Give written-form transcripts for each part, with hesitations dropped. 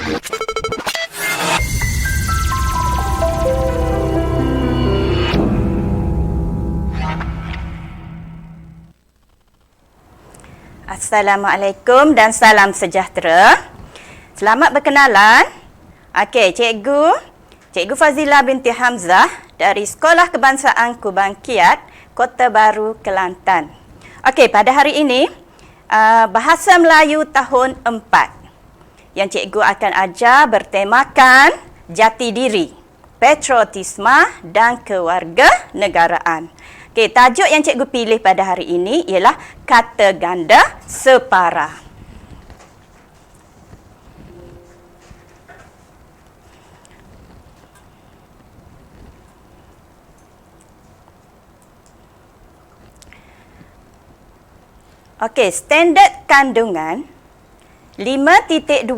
Assalamualaikum dan salam sejahtera. Selamat berkenalan. Okey, Cikgu Fazilah binti Hamzah dari Sekolah Kebangsaan Kubang Kiat, Kota Baru, Kelantan. Okey, pada hari ini Bahasa Melayu tahun 4 yang cikgu akan ajar bertemakan jati diri, patriotisme dan kewarganegaraan. Okey, tajuk yang cikgu pilih pada hari ini ialah kata ganda separa. Okey, standard kandungan 5.2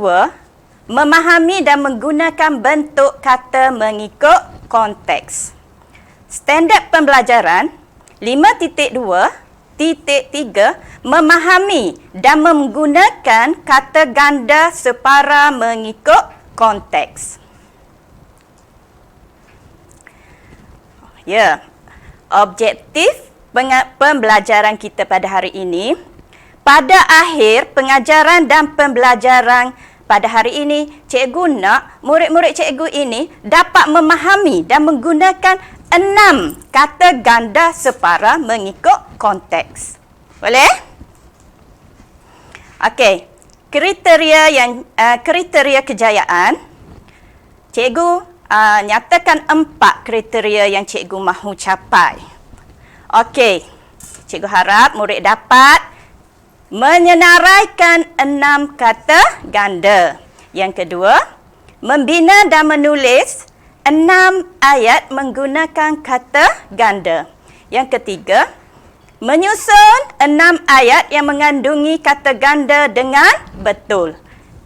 memahami dan menggunakan bentuk kata mengikut konteks. Standard pembelajaran 5.2.3 memahami dan menggunakan kata ganda separa mengikut konteks. Ya, objektif pembelajaran kita pada hari ini, pada akhir pengajaran dan pembelajaran pada hari ini, cikgu nak murid-murid cikgu ini dapat memahami dan menggunakan 6 kata ganda separa mengikut konteks. Boleh? Okey, kriteria kejayaan. Cikgu nyatakan 4 kriteria yang cikgu mahu capai. Okey, cikgu harap murid dapat menyenaraikan 6 kata ganda. Yang kedua, membina dan menulis 6 ayat menggunakan kata ganda. Yang ketiga, menyusun 6 ayat yang mengandungi kata ganda dengan betul.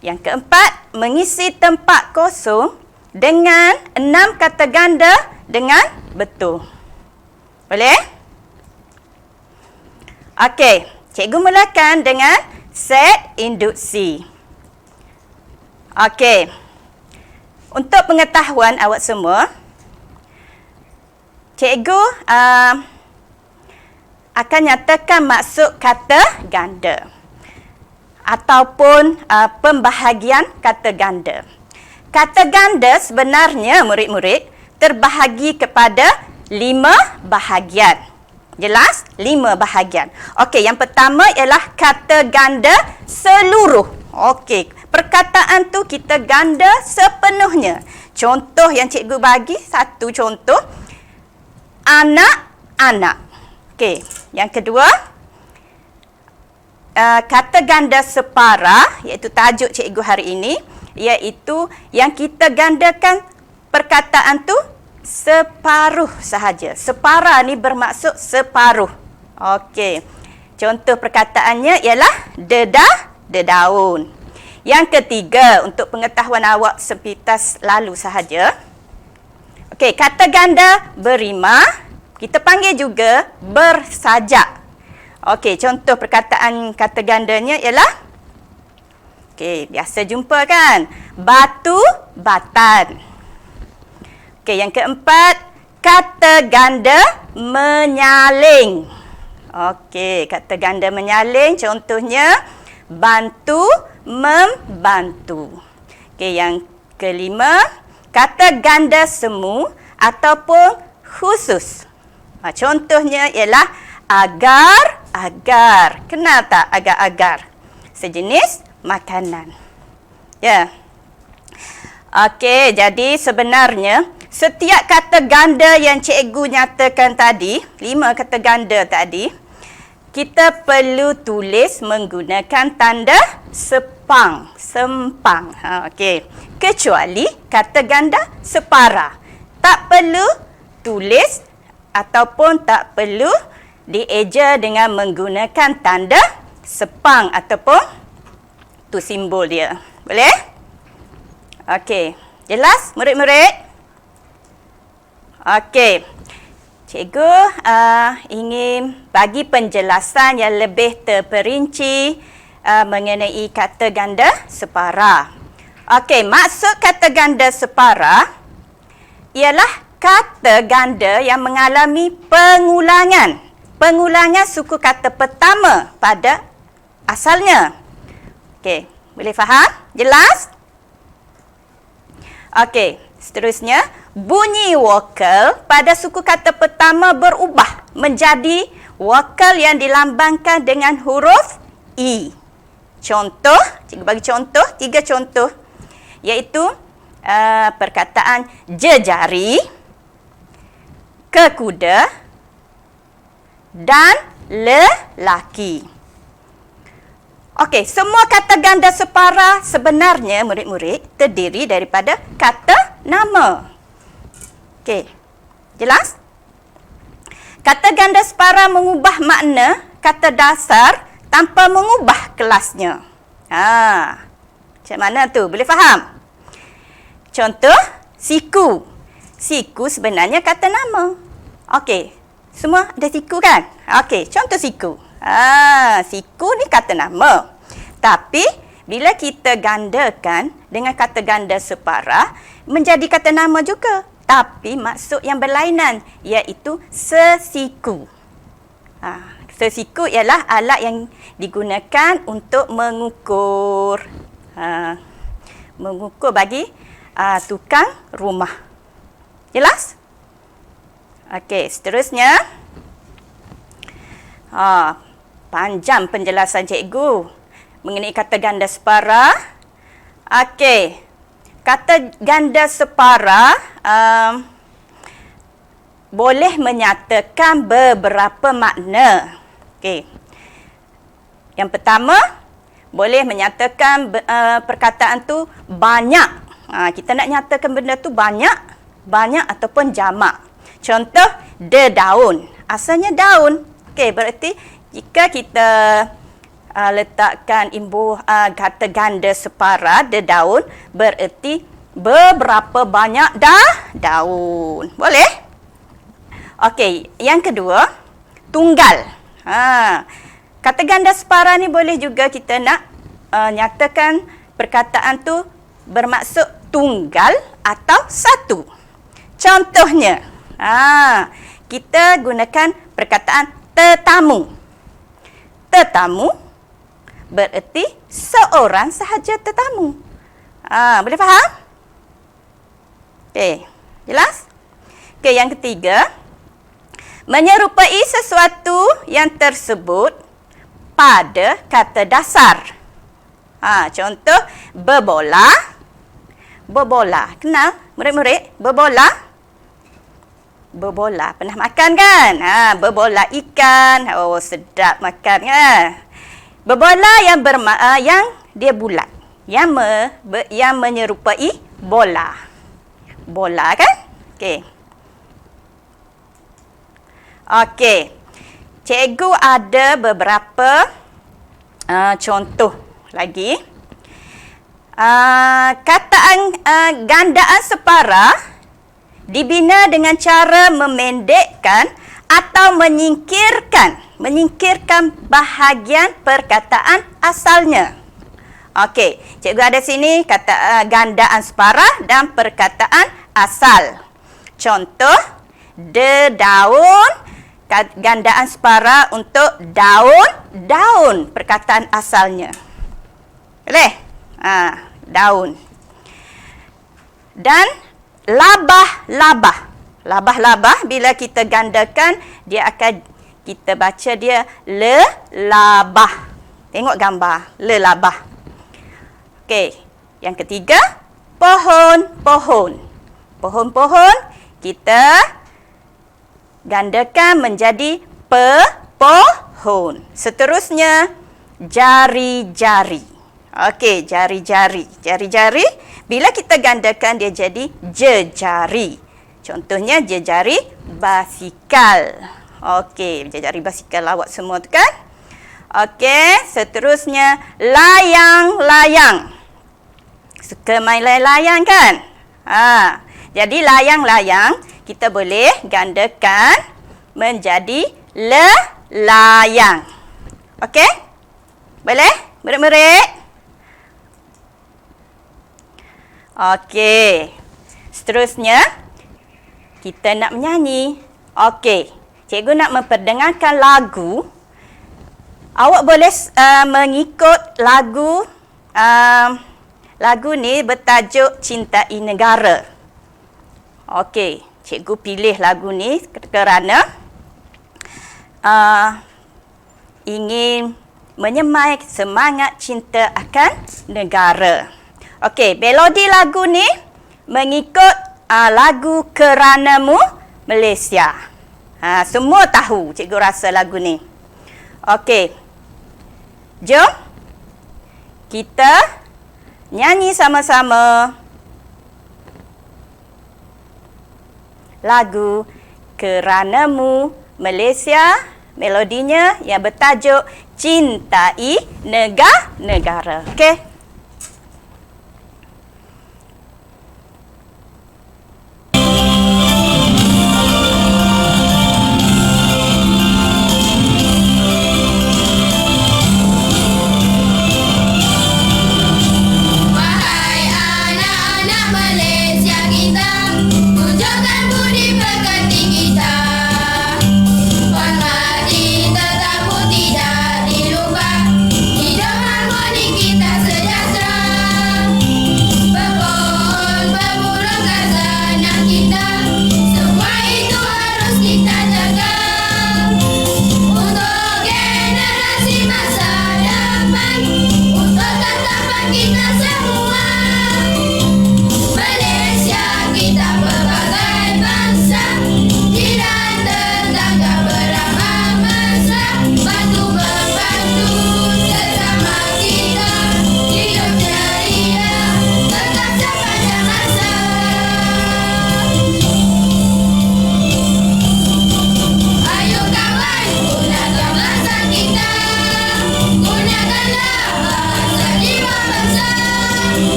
Yang keempat, mengisi tempat kosong dengan 6 kata ganda dengan betul. Boleh? Okey, cikgu mulakan dengan set induksi. Okey. Untuk pengetahuan awak semua, cikgu akan nyatakan maksud kata ganda ataupun pembahagian kata ganda. Kata ganda sebenarnya murid-murid terbahagi kepada 5 bahagian. Jelas? 5 bahagian. Okey, yang pertama ialah kata ganda seluruh. Okey, perkataan tu kita ganda sepenuhnya. Contoh yang cikgu bagi, satu contoh. Anak-anak. Okey, yang kedua, kata ganda separa, iaitu tajuk cikgu hari ini, iaitu yang kita gandakan perkataan tu separuh sahaja. Separa ni bermaksud separuh. Okey, contoh perkataannya ialah dedaun. Yang ketiga, untuk pengetahuan awak sepintas lalu sahaja. Okey, kata ganda berima, kita panggil juga bersajak. Okey, contoh perkataan kata gandanya ialah, okey, biasa jumpa kan? Batu, batan. Okey, yang keempat, kata ganda menyaling. Okey, kata ganda menyaling, contohnya bantu, membantu. Okey, yang kelima, kata ganda semu ataupun khusus. Contohnya ialah agar, agar. Kenal tak agar-agar? Sejenis makanan. Ya. Okey, jadi sebenarnya setiap kata ganda yang cikgu nyatakan tadi, 5 kata ganda tadi, kita perlu tulis menggunakan tanda sempang. Okey. Kecuali kata ganda separa. Tak perlu tulis ataupun tak perlu dieja dengan menggunakan tanda sepang ataupun tu simbol dia. Boleh? Okey. Jelas murid-murid? Okey. Cikgu ingin bagi penjelasan yang lebih terperinci mengenai kata ganda separa. Okey, maksud kata ganda separa ialah kata ganda yang mengalami pengulangan. Pengulangan suku kata pertama pada asalnya. Okey, boleh faham? Jelas? Okey, seterusnya, bunyi vokal pada suku kata pertama berubah menjadi vokal yang dilambangkan dengan huruf I. Contoh, cikgu bagi contoh, 3 contoh, iaitu perkataan jejari, kekuda dan lelaki. Okey, semua kata ganda separa sebenarnya murid-murid terdiri daripada kata nama. Okey, jelas? Kata ganda separa mengubah makna kata dasar tanpa mengubah kelasnya. Macam mana tu? Boleh faham? Contoh, siku. Siku sebenarnya kata nama. Okey, semua ada siku kan? Okey, contoh siku. Siku ni kata nama. Tapi, bila kita gandakan dengan kata ganda separa, menjadi kata nama juga. Tapi, maksud yang berlainan, iaitu sesiku. Sesiku ialah alat yang digunakan untuk mengukur. Mengukur bagi tukang rumah. Jelas? Okey, seterusnya. Panjang penjelasan cikgu mengenai kata ganda separa. Okey, kata ganda separa boleh menyatakan beberapa makna. Okey, yang pertama, boleh menyatakan perkataan tu banyak. Kita nak nyatakan benda tu banyak ataupun jamak. Contoh, daun. Asalnya daun. Okey, berarti jika kita letakkan imbuh kata ganda separa, daun, berarti beberapa banyak daun. Boleh? Okey, yang kedua, tunggal. Kata ganda separa ni boleh juga kita nak nyatakan perkataan tu bermaksud tunggal atau satu. Contohnya, kita gunakan perkataan tetamu. Tetamu berarti seorang sahaja tetamu. Boleh faham? Okey, jelas? Okey, yang ketiga, menyerupai sesuatu yang tersebut pada kata dasar. Contoh, berbola. Berbola. Kenal murid-murid? Berbola. Berbola. Pernah makan kan? Berbola ikan. Oh, sedap makan kan? Berbola yang dia bulat. Yang menyerupai bola. Bola kan? Okey. Okey. Cikgu ada beberapa contoh lagi. Kataan gandaan separa dibina dengan cara memendekkan atau menyingkirkan bahagian perkataan asalnya. Okey, cikgu ada sini kata gandaan separa dan perkataan asal. Contoh, daun, gandaan separa untuk daun, perkataan asalnya. Boleh? Daun. Dan labah-labah. Labah-labah bila kita gandakan, dia akan kita baca dia lelabah. Tengok gambar, lelabah. Okey, yang ketiga, pohon-pohon. Pohon-pohon kita gandakan menjadi pohon. Seterusnya, jari-jari. Okey, jari-jari. Jari-jari, bila kita gandakan dia jadi jejari. Contohnya, jejari basikal. Okey, jejari basikal awak semua tu kan? Okey, seterusnya, layang-layang. Suka main layang-layang kan? Jadi, layang-layang kita boleh gandakan menjadi layang. Okey? Boleh? Murid-murid? Okey. Seterusnya, kita nak menyanyi. Okey. Cikgu nak memperdengarkan lagu. Awak boleh mengikut lagu. Lagu ni bertajuk Cintai Negara. Okey. Cikgu pilih lagu ni kerana ingin menyemai semangat cinta akan negara. Okey, melodi lagu ni mengikut lagu Keranamu Malaysia. Semua tahu cikgu rasa lagu ni. Okey. Jom kita nyanyi sama-sama lagu Keranamu Malaysia, melodinya yang bertajuk Cintai Negara. Okey.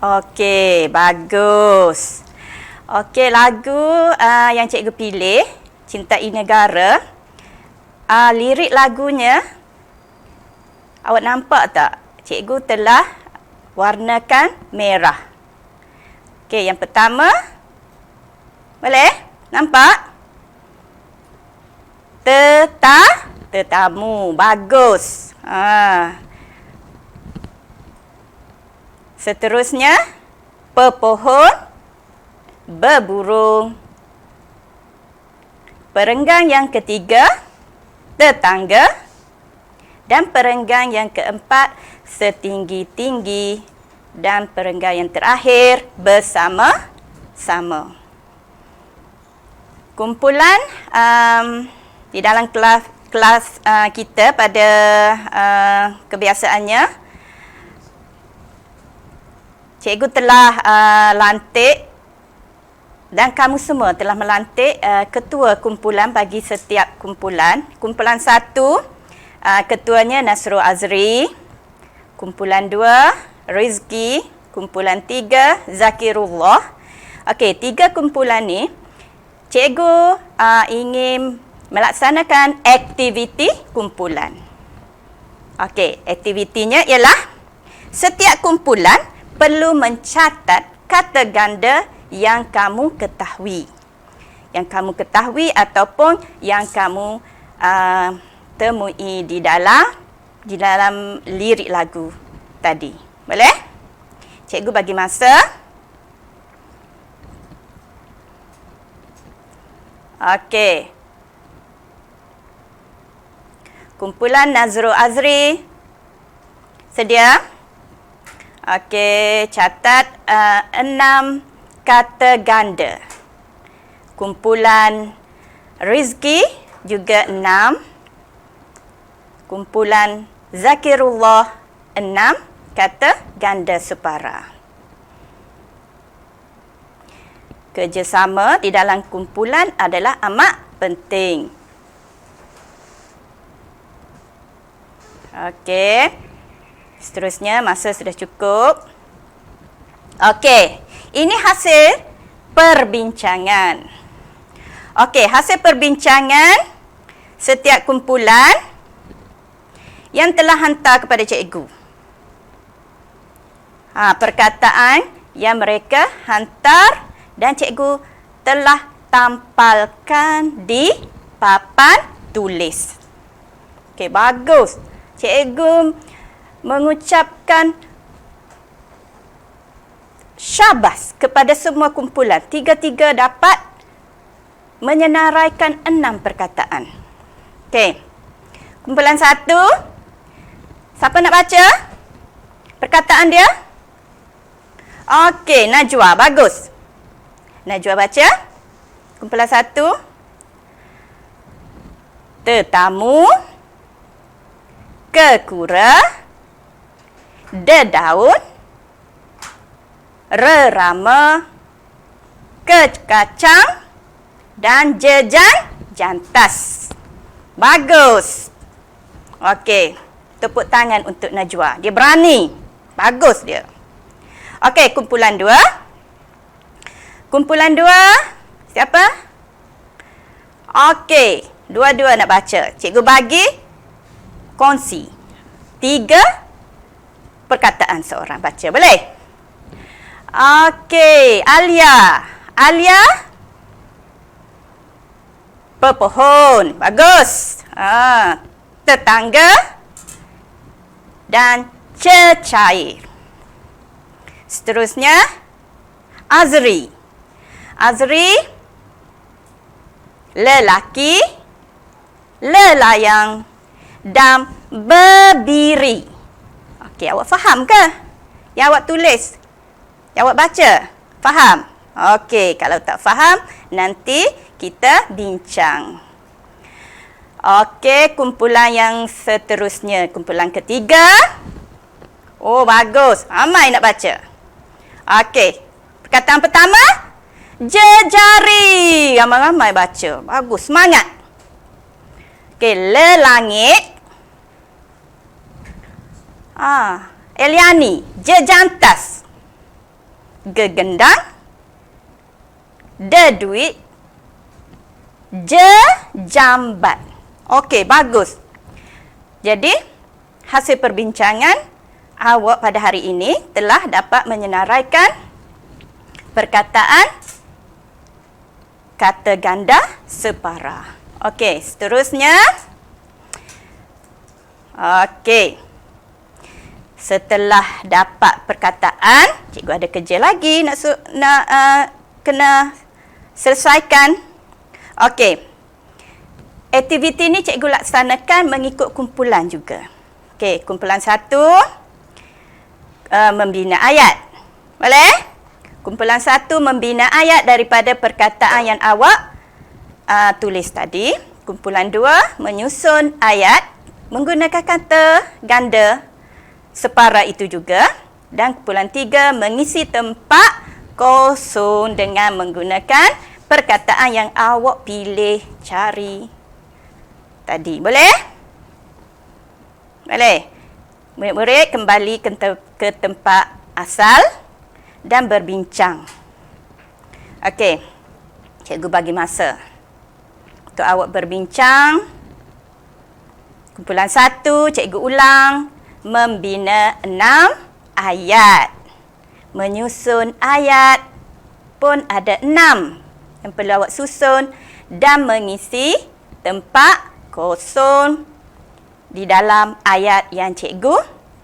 Okey, bagus. Okey, lagu yang cikgu pilih, Cintai Negara. Lirik lagunya, awak nampak tak? Cikgu telah warnakan merah. Okey, yang pertama. Boleh? Nampak? Tetamu. Bagus. Seterusnya, pepohon berburung. Perenggan yang ketiga, tetangga. Dan perenggan yang keempat, setinggi-tinggi. Dan perenggan yang terakhir, bersama-sama. Kumpulan di dalam kelas kita pada kebiasaannya, cikgu telah lantik dan kamu semua telah melantik ketua kumpulan bagi setiap kumpulan. Kumpulan 1, ketuanya Nasrul Azri. Kumpulan 2, Rizki. Kumpulan 3, Zakirullah. Okey, 3 kumpulan ni, cikgu ingin melaksanakan aktiviti kumpulan. Okey, aktivitinya ialah setiap kumpulan perlu mencatat kata ganda yang kamu ketahui. Yang kamu ketahui ataupun yang kamu temui di dalam lirik lagu tadi. Boleh? Cikgu bagi masa. Okey. Kumpulan Nazrul Azri. Sedia? Okey, catat 6 kata ganda. Kumpulan Rizki juga 6. Kumpulan Zakirullah 6 kata ganda separa. Kerjasama di dalam kumpulan adalah amat penting. Okey. Seterusnya, masa sudah cukup. Okey, ini hasil perbincangan. Okey, hasil perbincangan setiap kumpulan yang telah hantar kepada cikgu. Perkataan yang mereka hantar dan cikgu telah tampalkan di papan tulis. Okey, bagus. Cikgu mengucapkan syabas kepada semua kumpulan. Tiga-tiga dapat menyenaraikan 6 perkataan. Okey. Kumpulan 1. Siapa nak baca perkataan dia? Okey, Najwa. Bagus. Najwa baca. Kumpulan 1. Tetamu, kekura, dedaun, rerama, kekacang dan jantas. Bagus. Okey, tepuk tangan untuk Najwa. Dia berani. Bagus dia. Okey, kumpulan 2. Kumpulan 2, siapa? Okey, dua-dua nak baca. Cikgu bagi kongsi 3 perkataan seorang baca. Boleh? Okey, Alia. Alia, pepohon. Bagus. Tetangga dan cecair. Seterusnya, Azri. Azri, lelaki, lelayang dan berdiri. Okey, awak faham ke? Yang awak tulis, yang awak baca, faham? Okey, kalau tak faham, nanti kita bincang. Okey, kumpulan yang seterusnya, kumpulan ketiga. Oh, bagus. Ramai nak baca. Okey, perkataan pertama, jejari. Ramai-ramai baca. Bagus, semangat. Okey, lelangit. Eliani, jejantas. Gegendang, deduit, jejambat. Okey, bagus. Jadi, hasil perbincangan awak pada hari ini telah dapat menyenaraikan perkataan kata ganda separa. Okey, seterusnya. Okey. Setelah dapat perkataan, cikgu ada kerja lagi nak kena selesaikan. Okey. Aktiviti ni cikgu laksanakan mengikut kumpulan juga. Okey, kumpulan 1 membina ayat. Boleh? Kumpulan 1 membina ayat daripada perkataan yang awak tulis tadi. Kumpulan 2 menyusun ayat menggunakan kata ganda separa itu juga. Dan kumpulan 3 mengisi tempat kosong dengan menggunakan perkataan yang awak pilih cari tadi. Boleh? Boleh. Murid-murid kembali ke tempat asal dan berbincang. Okey. Cikgu bagi masa untuk awak berbincang. Kumpulan 1, cikgu ulang. Membina 6 ayat. Menyusun ayat pun ada 6 yang perlu awak susun dan mengisi tempat kosong di dalam ayat yang cikgu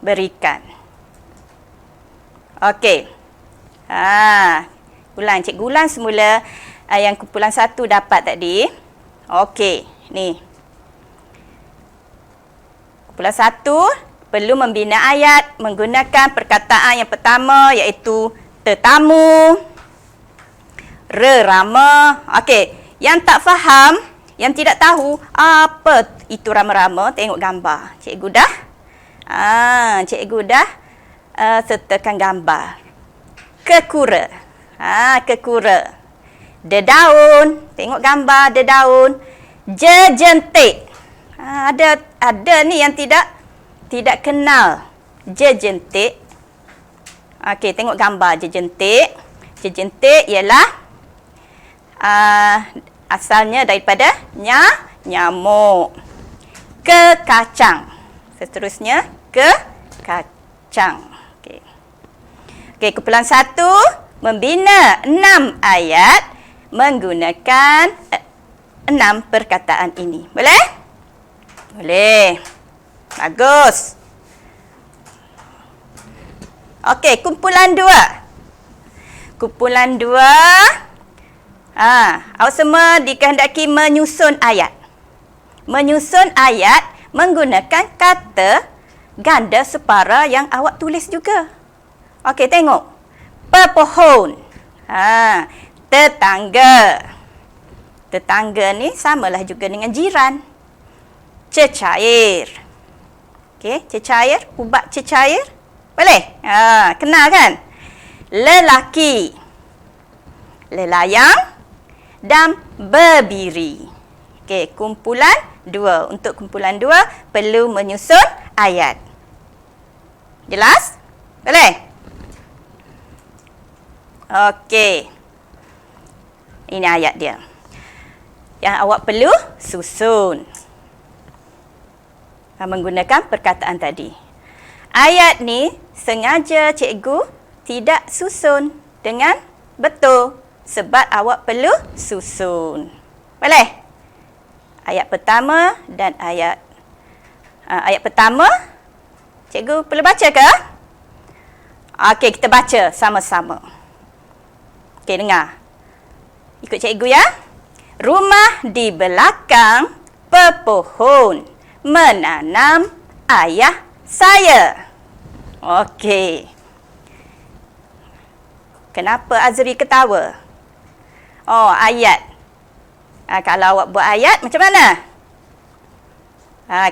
berikan. Okey. Ulang, cikgu ulang semula yang kumpulan 1 dapat tadi. Okey, ni. Kumpulan 1 perlu membina ayat menggunakan perkataan yang pertama iaitu tetamu, rerama. Okey, yang tak faham, yang tidak tahu apa itu rama-rama, tengok gambar. Cikgu dah sertakan gambar. Kekura. Kekura. Dedaun. Tengok gambar dedaun. Jejentik. Ada ni yang tidak kenal jejentik. Okey, tengok gambar jejentik. Jejentik ialah asalnya daripada nyamuk. Kekacang. Seterusnya kekacang. Okey, kumpulan 1 membina 6 ayat menggunakan 6 perkataan ini. Boleh? Boleh. Bagus. Okey, kumpulan 2. Kumpulan 2. Awak semua dikehendaki menyusun ayat. Menyusun ayat menggunakan kata ganda separa yang awak tulis juga. Okey, tengok. Pepohon. Tetangga. Tetangga ni samalah juga dengan jiran. Cecair. Okey, cecair, ubat cecair. Boleh? Kenal kan? Lelaki. Lelayang dan berdiri. Okey, kumpulan 2. Untuk kumpulan 2 perlu menyusun ayat. Jelas? Boleh? Okey. Ini ayat dia. Yang awak perlu susun. Menggunakan perkataan tadi. Ayat ni sengaja cikgu tidak susun dengan betul. Sebab awak perlu susun. Boleh? Ayat pertama dan ayat pertama. Cikgu perlu baca ke? Okey, kita baca sama-sama. Okey, dengar. Ikut cikgu ya. Rumah di belakang pepohon menanam ayah saya. Okey. Kenapa Azri ketawa? Ayat. Kalau awak buat ayat, macam mana?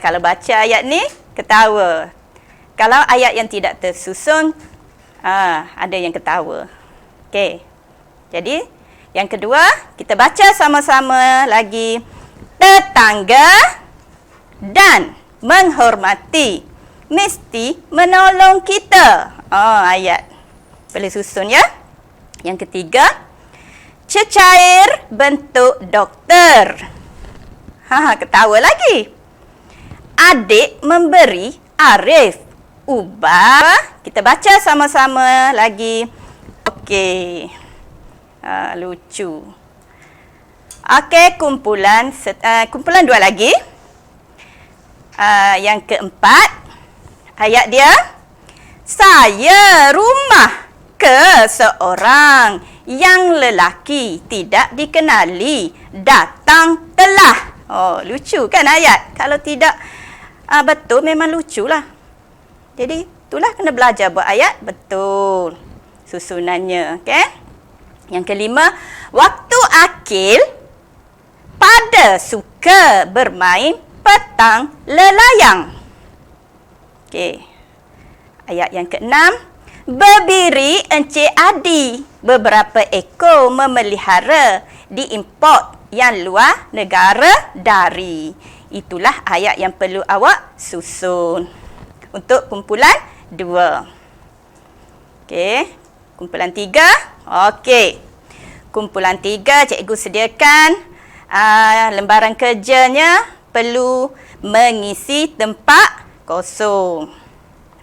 Kalau baca ayat ni, ketawa. Kalau ayat yang tidak tersusun, ada yang ketawa. Okey. Jadi, yang kedua, kita baca sama-sama lagi. Tetangga dan menghormati mesti menolong kita. Ayat. Boleh susun ya. Yang ketiga, cecair bentuk dokter. Ketawa lagi. Adik memberi Arif ubah. Kita baca sama-sama lagi. Okey. Lucu. Okey, kumpulan 2 lagi. Yang keempat, ayat dia. Saya rumah ke seorang yang lelaki tidak dikenali datang telah. Lucu kan ayat? Kalau tidak betul memang luculah. Jadi itulah kena belajar buat ayat betul susunannya. Okey. Yang kelima, waktu akil pada suka bermain petang lelayang. Okey. Ayat yang keenam, berdiri Encik Adi beberapa ekor memelihara diimport yang luar negara dari. Itulah ayat yang perlu awak susun untuk kumpulan 2. Okey, kumpulan 3. Okey. Kumpulan 3 cikgu sediakan lembaran kerjanya perlu mengisi tempat kosong.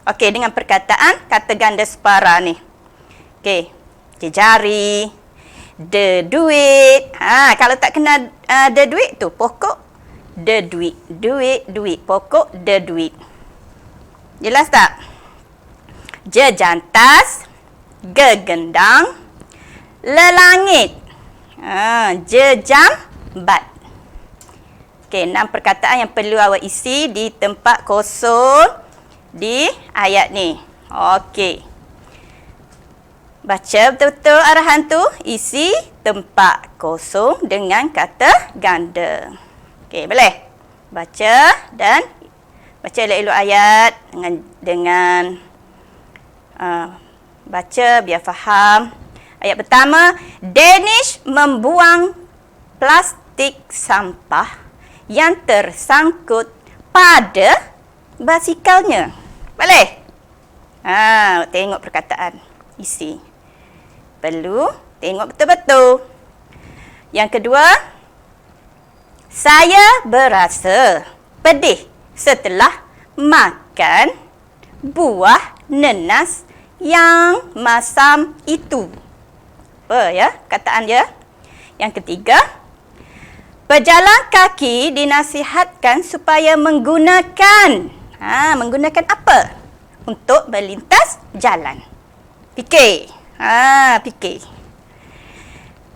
Okey, dengan perkataan kata ganda separa ni. Okey, jejari, duit. Kalau tak kena duit tu pokok duit. Duit, pokok duit. Jelas tak? Jejantas, gegendang, lelangit. Jejambat. Okey, 6 perkataan yang perlu awak isi di tempat kosong di ayat ni. Okey. Baca betul-betul arahan tu. Isi tempat kosong dengan kata ganda. Okey, boleh? Baca dan baca elok-elok ayat dengan baca biar faham. Ayat pertama, Danish membuang plastik sampah yang tersangkut pada basikalnya. Boleh? Tengok perkataan isi. Perlu tengok betul-betul. Yang kedua, saya berasa pedih setelah makan buah nenas yang masam itu. Apa ya kataan dia? Yang ketiga, pejalan kaki dinasihatkan supaya menggunakan apa untuk melintas jalan. Fikir. Fikir.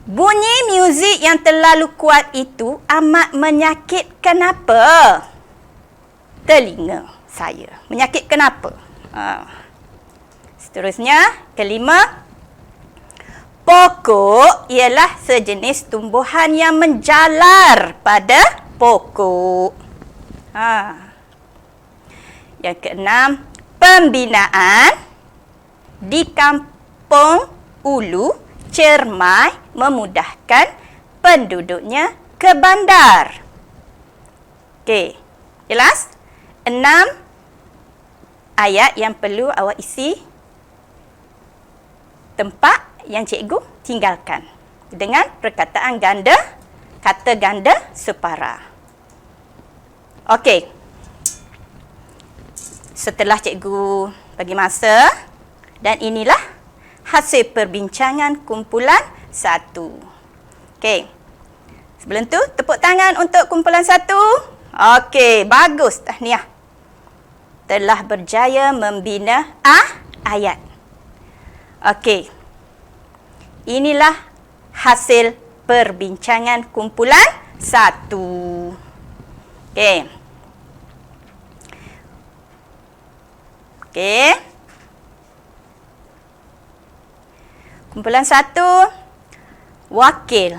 Bunyi muzik yang terlalu kuat itu amat menyakitkan apa? Telinga saya. Menyakitkan apa? Seterusnya, kelima. Pokok ialah sejenis tumbuhan yang menjalar pada pokok. Yang keenam, pembinaan di kampung Ulu Cermai memudahkan penduduknya ke bandar. Okey, jelas? 6 ayat yang perlu awak isi tempat yang cikgu tinggalkan dengan perkataan ganda, kata ganda separa. Okey. Setelah cikgu bagi masa, dan inilah hasil perbincangan kumpulan 1. Okey. Sebelum tu, tepuk tangan untuk kumpulan 1. Okey, bagus, tahniah. Telah berjaya membina ayat. Okey. Inilah hasil perbincangan kumpulan 1. Okey. Okey. Kumpulan 1, wakil.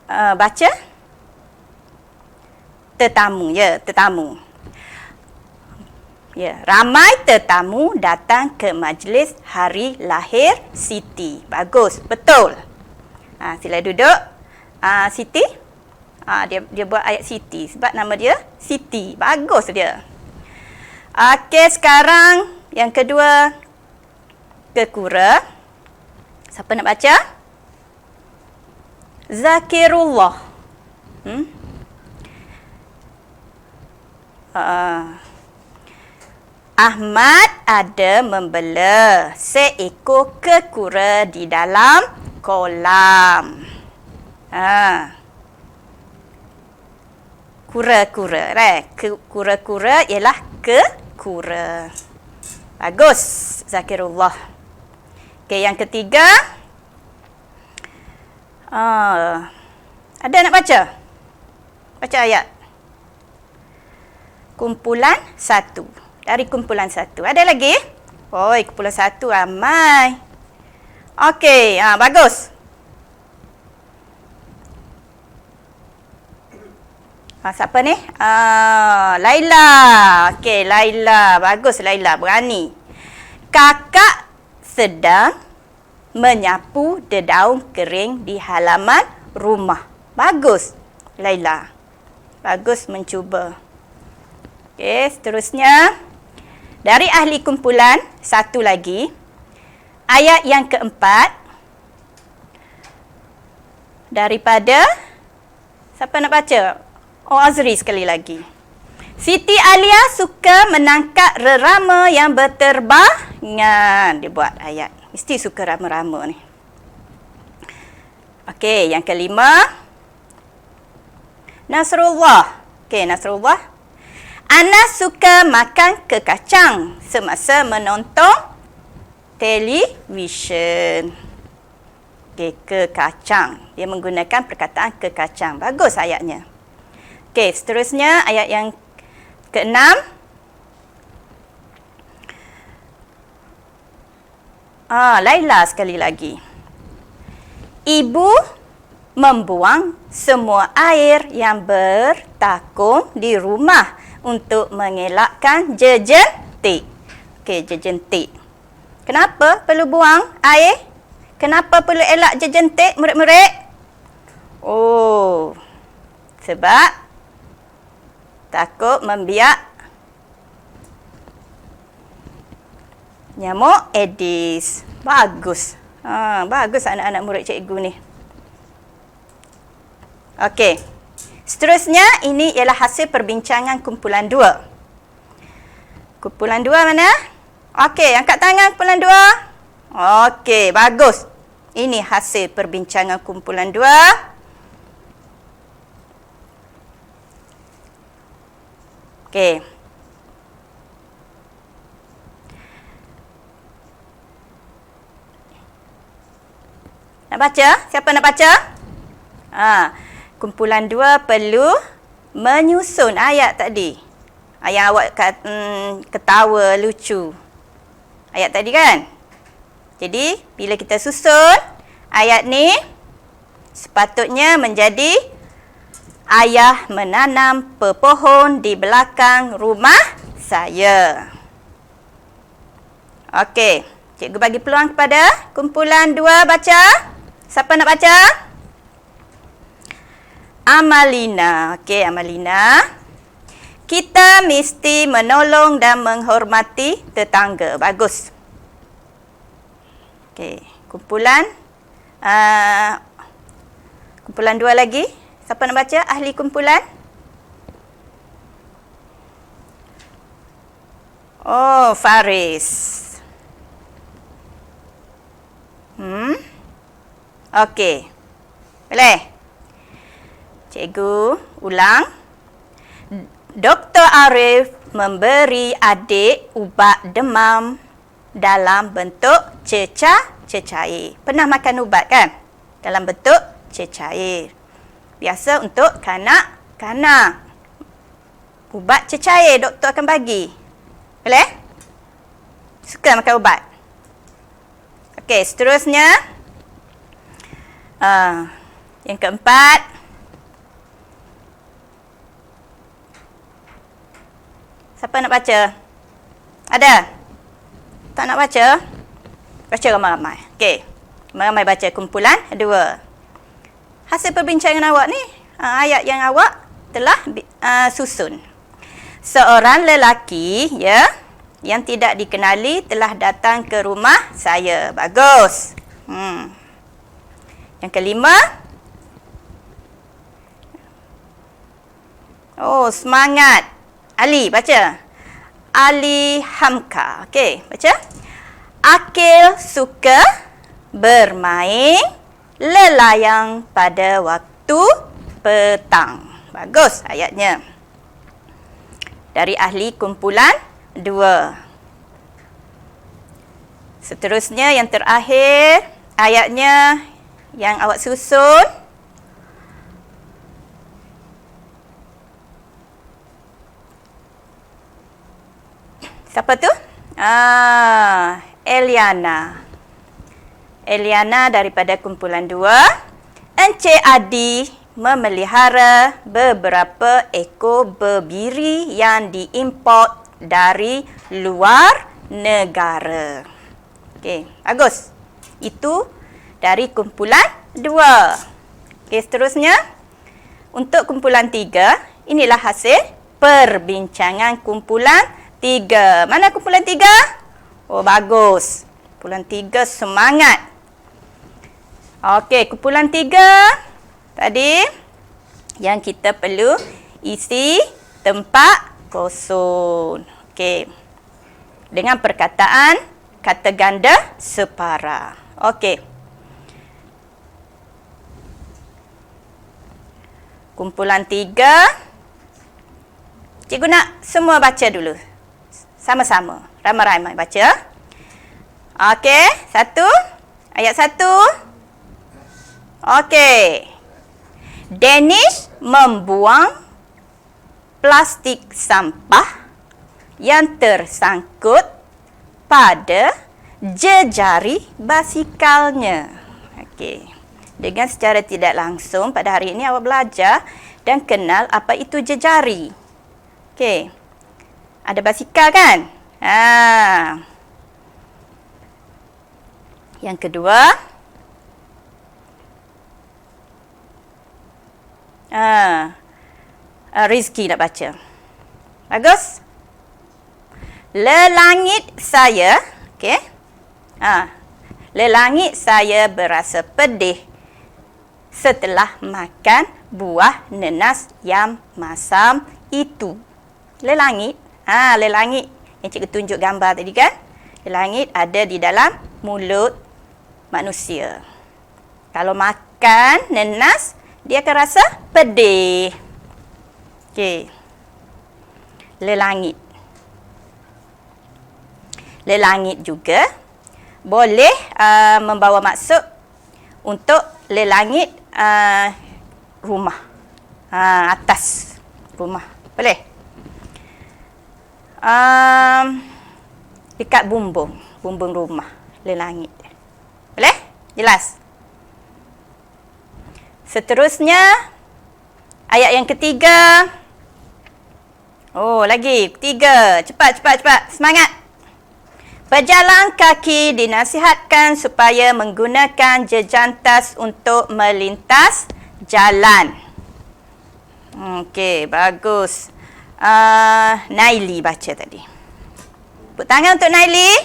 Baca. Tetamu, tetamu. Ramai tetamu datang ke majlis hari lahir Siti. Bagus, betul. Sila duduk. Siti. Dia buat ayat Siti sebab nama dia Siti. Bagus dia. Okey, sekarang yang kedua, kekura. Siapa nak baca? Zakirullah. Ahmad ada membela seekor kekura di dalam kolam. Kura-kura. Kura-kura ialah kekura. Bagus, Zakirullah. Okey, yang ketiga. Ada nak baca? Baca ayat. Kumpulan 1. Dari kumpulan 1. Ada lagi? Kumpulan 1 ramai. Okey, bagus. Siapa ni? Laila. Okey, Laila. Bagus, Laila. Berani. Kakak sedang menyapu dedaun kering di halaman rumah. Bagus, Laila. Bagus mencuba. Okey, seterusnya. Dari ahli kumpulan, 1 lagi. Ayat yang keempat. Daripada, siapa nak baca? Azri sekali lagi. Siti Alia suka menangkap rerama yang berterbangan. Dia buat ayat. Mesti suka rama-rama ni. Okey, yang kelima. Nasrullah. Okey, Nasrullah. Anas suka makan kekacang semasa menonton televisyen. Okey, kekacang. Dia menggunakan perkataan kekacang. Bagus ayatnya. Okey, seterusnya ayat yang ke-6. Laila sekali lagi. Ibu membuang semua air yang bertakung di rumah untuk mengelakkan jejentik. Okey, jejentik. Kenapa perlu buang air? Kenapa perlu elak jejentik murid-murid? Oh, sebab takut membiak nyamuk Aedes. Bagus. Bagus anak-anak murid cikgu ni. Okey. Seterusnya, ini ialah hasil perbincangan kumpulan 2. Kumpulan 2 mana? Okey, angkat tangan kumpulan 2. Okey, bagus. Ini hasil perbincangan kumpulan 2. Okey. Nak baca? Siapa nak baca? Kumpulan 2 perlu menyusun ayat tadi. Ayat awak ketawa, lucu. Ayat tadi kan? Jadi, bila kita susun ayat ni, sepatutnya menjadi ayah menanam pepohon di belakang rumah saya. Okey, cikgu bagi peluang kepada kumpulan 2 baca. Siapa nak baca? Amalina. Okey, Amalina. Kita mesti menolong dan menghormati tetangga. Bagus. Okey, kumpulan 2 lagi. Siapa nak baca? Ahli kumpulan? Oh, Faris. Okey. Boleh? Cikgu ulang. Dr. Arif memberi adik ubat demam dalam bentuk cecair. Pernah makan ubat kan? Dalam bentuk cecair. Biasa untuk kanak-kanak. Ubat cecair doktor akan bagi. Boleh? Suka makan ubat? Okey, seterusnya. Yang keempat. Siapa nak baca? Ada? Tak nak baca? Baca ramai-ramai. Okey. Ramai-ramai baca kumpulan 2. Hasil perbincangan awak ni, ayat yang awak telah susun. Seorang lelaki yang tidak dikenali telah datang ke rumah saya. Bagus. Yang kelima. Oh, semangat. Ali, baca. Ali Hamka. Okey, baca. Akil suka bermain lelayang pada waktu petang. Bagus ayatnya. Dari ahli kumpulan 2. Seterusnya yang terakhir, ayatnya yang awak susun. Siapa tu? Eliana. Eliana daripada kumpulan 2. Encik Adi memelihara beberapa ekor berbiri yang diimport dari luar negara. Okey, bagus. Itu dari kumpulan 2. Okey, seterusnya untuk kumpulan 3, inilah hasil perbincangan kumpulan 3. Mana kumpulan 3? Oh, bagus. Kumpulan 3 semangat. Okey, kumpulan 3 tadi yang kita perlu isi tempat kosong. Okey. Dengan perkataan kata ganda separa. Okey. Kumpulan 3. Cikgu nak semua baca dulu. Sama-sama. Ramai-ramai baca. Okey. 1. Ayat 1. Okey. Danish membuang plastik sampah yang tersangkut pada jejari basikalnya. Okey. Dengan secara tidak langsung pada hari ini awak belajar dan kenal apa itu jejari. Okey. Ada basikal kan? Yang kedua, Rizki nak baca. Bagus? Lelangit saya, okey. Lelangit saya berasa pedih setelah makan buah nenas yang masam itu. Lelangit, lelangit yang cikgu tunjuk gambar tadi kan? Lelangit ada di dalam mulut manusia. Kalau makan nenas, dia akan rasa pedih. Okey. Lelangit. Lelangit juga boleh membawa maksud untuk lelangit rumah. Atas rumah. Boleh? Dekat bumbung rumah. Lelangit. Boleh? Jelas? Seterusnya, ayat yang ketiga. Oh, lagi. Ketiga. Cepat. Semangat. Pejalan kaki dinasihatkan supaya menggunakan jejantas untuk melintas jalan. Okey, bagus. Naili baca tadi. Tepuk tangan untuk Naili.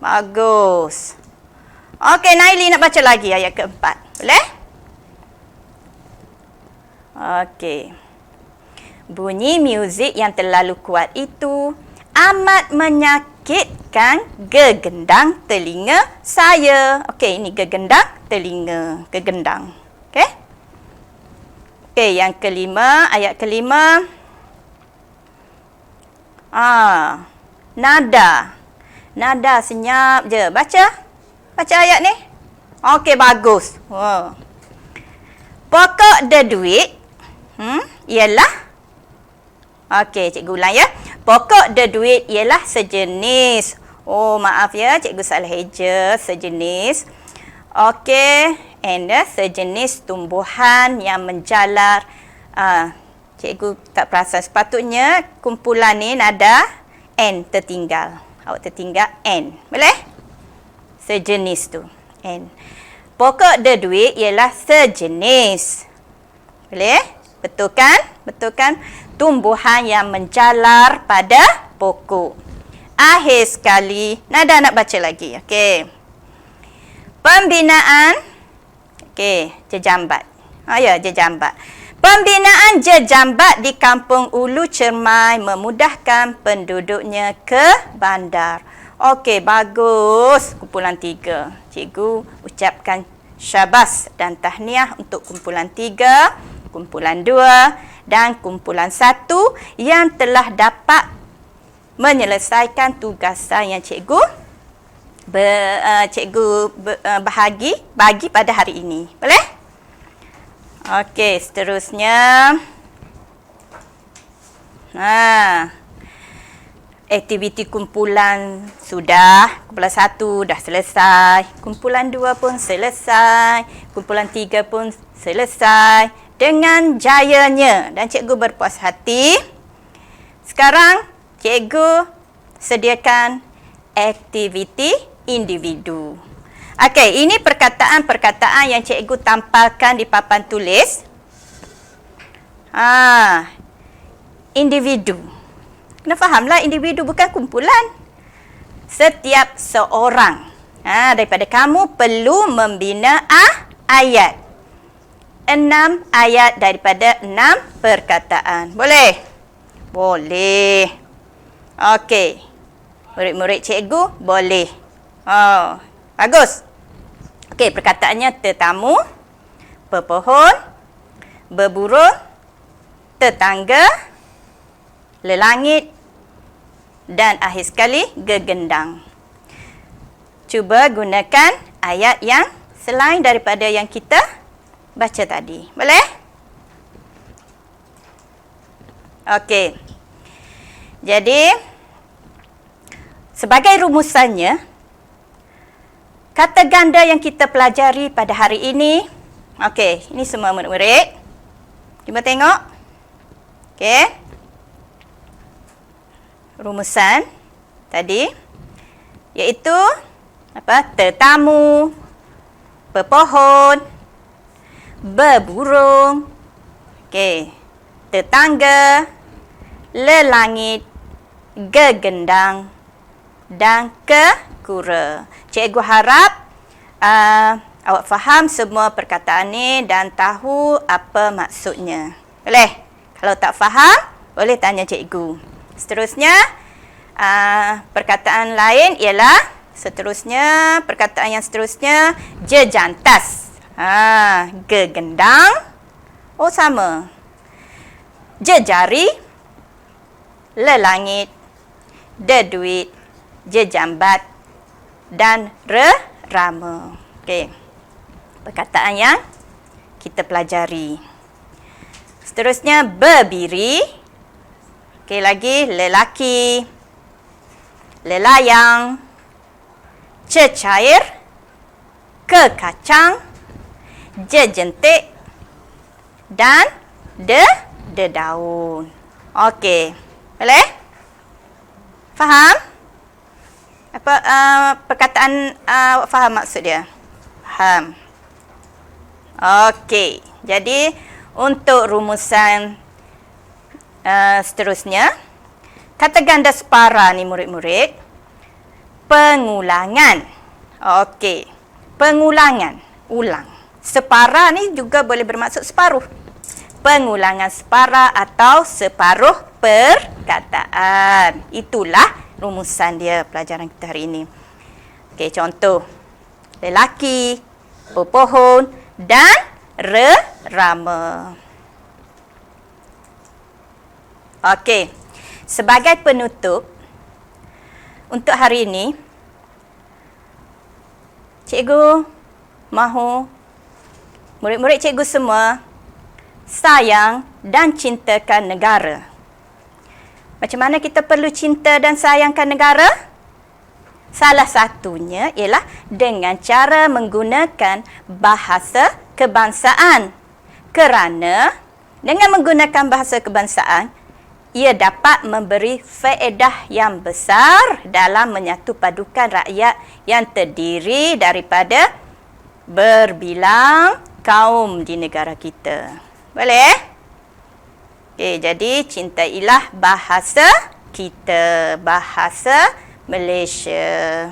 Bagus. Okey, Naili nak baca lagi ayat keempat. Boleh? Okey. Bunyi muzik yang terlalu kuat itu amat menyakitkan gegendang telinga saya. Okey, ini gegendang telinga. Gegendang. Okey? Okey, yang kelima, ayat kelima. Nada. Nada senyap je. Baca. Baca ayat ni. Okey, bagus. Wow. Pokok deduit ialah, okey, cikgu ulang ya. Pokok deduit ialah sejenis. Oh, maaf ya, cikgu salah eja. Sejenis. Okey, and sejenis tumbuhan yang menjalar. Cikgu tak perasan. Sepatutnya kumpulan ni nada N tertinggal. Awak tertinggal N. Boleh? Sejenis tu. N. Pokok deduit ialah sejenis. Boleh? Betul kan? Betul kan? Tumbuhan yang menjalar pada pokok. Akhir sekali, nada nak baca lagi. Okey. Pembinaan. Okey, jejambat. Jejambat. Pembinaan jejambat di Kampung Ulu Cermai memudahkan penduduknya ke bandar. Okey, bagus. Kumpulan 3. Cikgu ucapkan syabas dan tahniah untuk kumpulan 3, kumpulan 2 dan kumpulan 1 yang telah dapat menyelesaikan tugasan yang cikgu bagi pada hari ini. Boleh? Okey, seterusnya. Aktiviti kumpulan sudah. Kumpulan 1 dah selesai. Kumpulan 2 pun selesai. Kumpulan 3 pun selesai. Dengan jayanya. Dan cikgu berpuas hati. Sekarang, cikgu sediakan aktiviti individu. Okey, ini perkataan-perkataan yang cikgu tampalkan di papan tulis. Individu. Kena fahamlah, individu bukan kumpulan. Setiap seorang. Daripada kamu perlu membina ayat. 6 ayat daripada 6 perkataan. Boleh? Boleh. Okey. Murid-murid cikgu boleh. Bagus. Okey, perkataannya tetamu, pepohon, berburung, tetangga, lelangit dan akhir sekali gegendang. Cuba gunakan ayat yang selain daripada yang kita baca tadi. Boleh? Okey. Jadi, sebagai rumusannya, kata ganda yang kita pelajari pada hari ini. Okey, ini semua murid-murid. Cuba tengok. Okey. Rumusan tadi iaitu tetamu, pepohon, berburung, okey, tetangga, lelangit, gegendang dan kekura. Cikgu harap awak faham semua perkataan ni dan tahu apa maksudnya. Boleh? Kalau tak faham, boleh tanya cikgu. Seterusnya, perkataan lain ialah perkataan yang seterusnya, jejantas. Gegendang. Oh, sama. Jejari, lelangit, deduit, jejambat dan rama. Okey. Perkataan yang kita pelajari. Seterusnya, berdiri. Okey, lagi lelaki, lelayang, cecair, kekacang, jejentik dan dedaun. Okey. Boleh? Faham? Apa perkataan awak faham maksud dia? Faham. Okey. Jadi untuk rumusan seterusnya, kata ganda separa ni murid-murid, pengulangan. Okey. Pengulangan, ulang. Separa ni juga boleh bermaksud separuh. Pengulangan separa atau separuh perkataan. Itulah rumusan dia pelajaran kita hari ini. Okey, contoh. Lelaki, pepohon dan rama. Okey. Sebagai penutup untuk hari ini, cikgu mahu murid-murid cikgu semua sayang dan cintakan negara. Macam mana kita perlu cinta dan sayangkan negara? Salah satunya ialah dengan cara menggunakan bahasa kebangsaan. Kerana dengan menggunakan bahasa kebangsaan, ia dapat memberi faedah yang besar dalam menyatu padukan rakyat yang terdiri daripada berbilang kaum di negara kita. Boleh? Okey, jadi cintailah bahasa kita, bahasa Malaysia.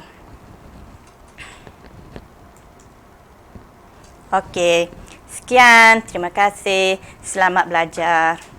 Okey, sekian. Terima kasih. Selamat belajar.